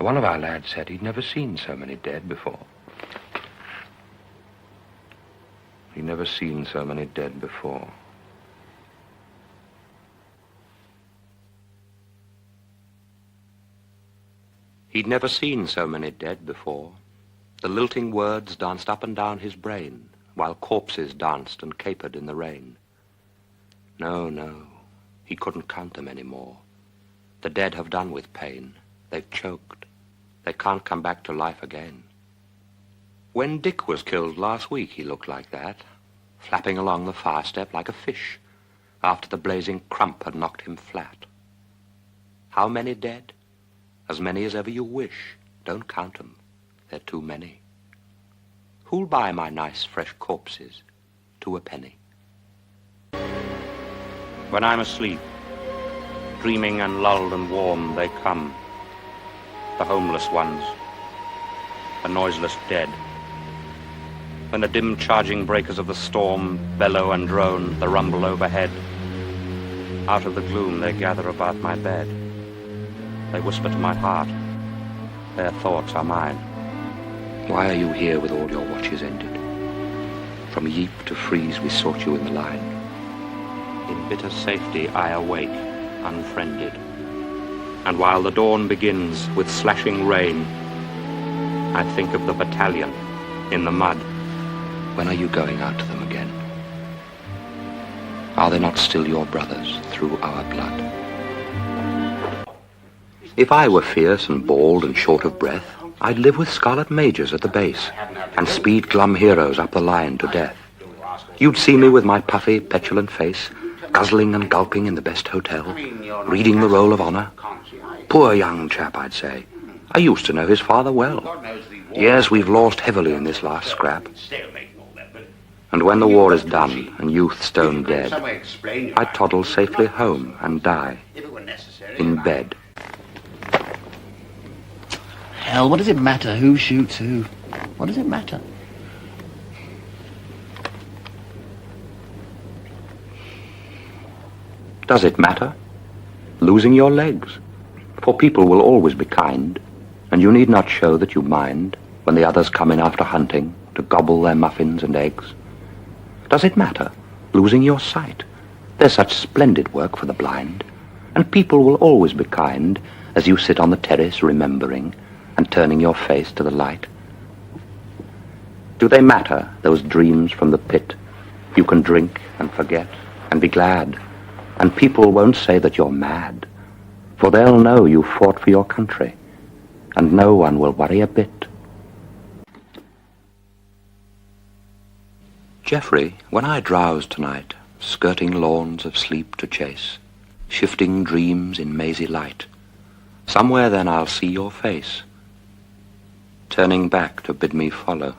One of our lads said he'd never seen so many dead before. He'd never seen so many dead before. He'd never seen so many dead before. The lilting words danced up and down his brain, while corpses danced and capered in the rain. No, no, he couldn't count them anymore. The dead have done with pain. They've choked. They can't come back to life again. When Dick was killed last week, he looked like that, flapping along the fire step like a fish, after the blazing crump had knocked him flat. How many dead? As many as ever you wish. Don't count 'em. They're too many. Who'll buy my nice fresh corpses 2 a penny? When I'm asleep, dreaming and lulled and warm, they come. The homeless ones, the noiseless dead. When the dim charging breakers of the storm bellow and drone the rumble overhead, out of the gloom they gather about my bed. They whisper to my heart, their thoughts are mine. Why are you here with all your watches ended? From Ypres to Frise we sought you in the line. In bitter safety I awake, unfriended. And while the dawn begins with slashing rain, I think of the battalion in the mud. When are you going out to them again? Are they not still your brothers through our blood? If I were fierce and bald and short of breath, I'd live with scarlet majors at the base and speed glum heroes up the line to death. You'd see me with my puffy, petulant face, guzzling and gulping in the best hotel, reading the roll of honor. Poor young chap, I'd say. I used to know his father well. Yes, we've lost heavily in this last scrap. And when the war is done and youth stone dead, I'd toddle safely home and die in bed. Hell, what does it matter who shoots who? What does it matter? Does it matter? Losing your legs. For people will always be kind, and you need not show that you mind when the others come in after hunting to gobble their muffins and eggs. Does it matter? Losing your sight. There's such splendid work for the blind, and people will always be kind as you sit on the terrace remembering and turning your face to the light. Do they matter, those dreams from the pit? You can drink and forget and be glad, and people won't say that you're mad, for they'll know you fought for your country, and no one will worry a bit. Geoffrey, when I drowse tonight, skirting lawns of sleep to chase, shifting dreams in mazy light, somewhere then I'll see your face, turning back to bid me follow.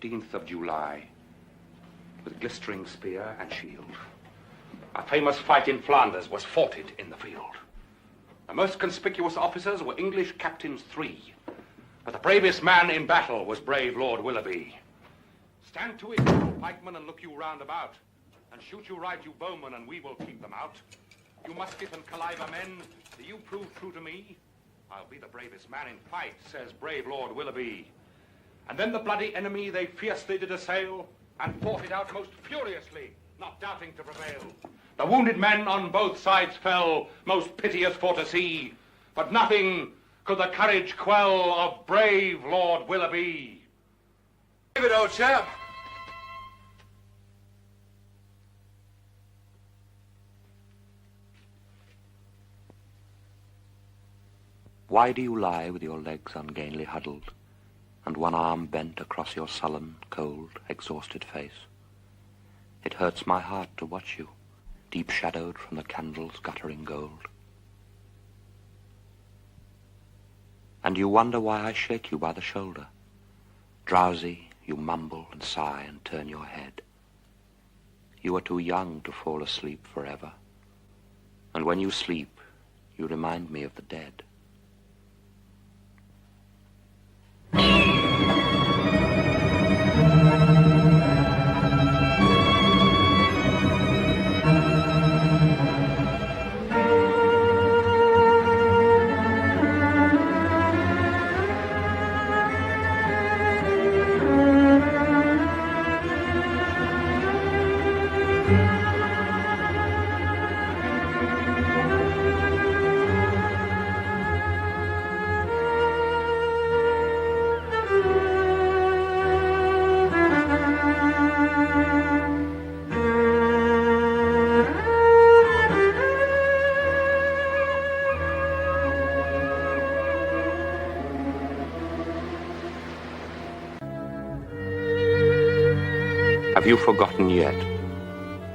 15th of July, with glistering spear and shield. A famous fight in Flanders was fought in the field. The most conspicuous officers were English captains 3, but the bravest man in battle was brave Lord Willoughby. Stand to it, you pikemen, and look you round about, and shoot you right, you bowmen, and we will keep them out. You musket and caliver men, do you prove true to me? I'll be the bravest man in fight, says brave Lord Willoughby. And then the bloody enemy they fiercely did assail, and fought it out most furiously, not doubting to prevail. The wounded men on both sides fell, most piteous for to see, but nothing could the courage quell of brave Lord Willoughby. David, old chap. Why do you lie with your legs ungainly huddled, and one arm bent across your sullen, cold, exhausted face? It hurts my heart to watch you, deep shadowed from the candle's guttering gold. And you wonder why I shake you by the shoulder. Drowsy, you mumble and sigh and turn your head. You are too young to fall asleep forever. And when you sleep, you remind me of the dead. Have you forgotten yet?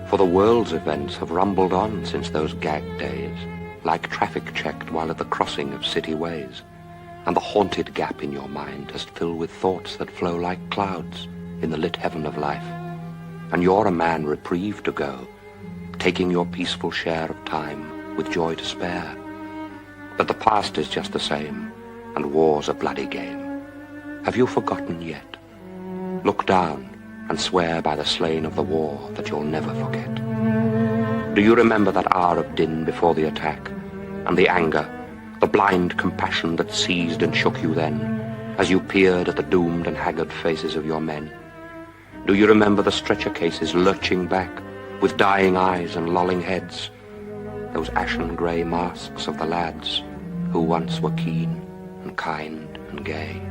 For the world's events have rumbled on since those gagged days, like traffic checked while at the crossing of city ways, and the haunted gap in your mind has filled with thoughts that flow like clouds in the lit heaven of life. And you're a man reprieved to go, taking your peaceful share of time with joy to spare. But the past is just the same, and war's a bloody game. Have you forgotten yet? Look down and swear by the slain of the war that you'll never forget. Do you remember that hour of din before the attack, and the anger, the blind compassion that seized and shook you then, as you peered at the doomed and haggard faces of your men? Do you remember the stretcher cases lurching back, with dying eyes and lolling heads, those ashen grey masks of the lads who once were keen and kind and gay?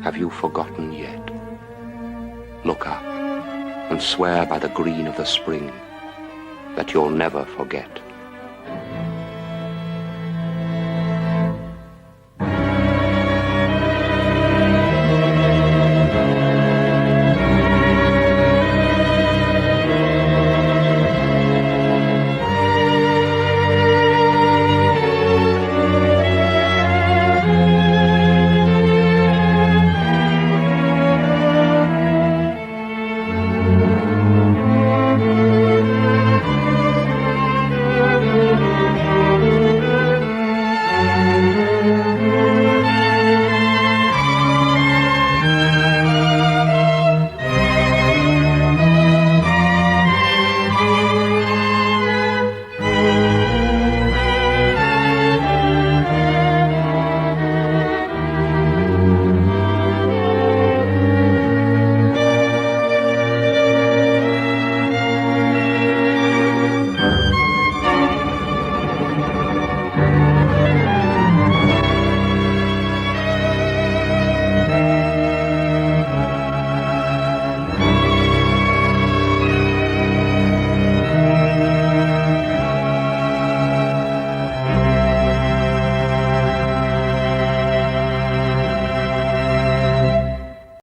Have you forgotten yet? Look up and swear by the green of the spring that you'll never forget.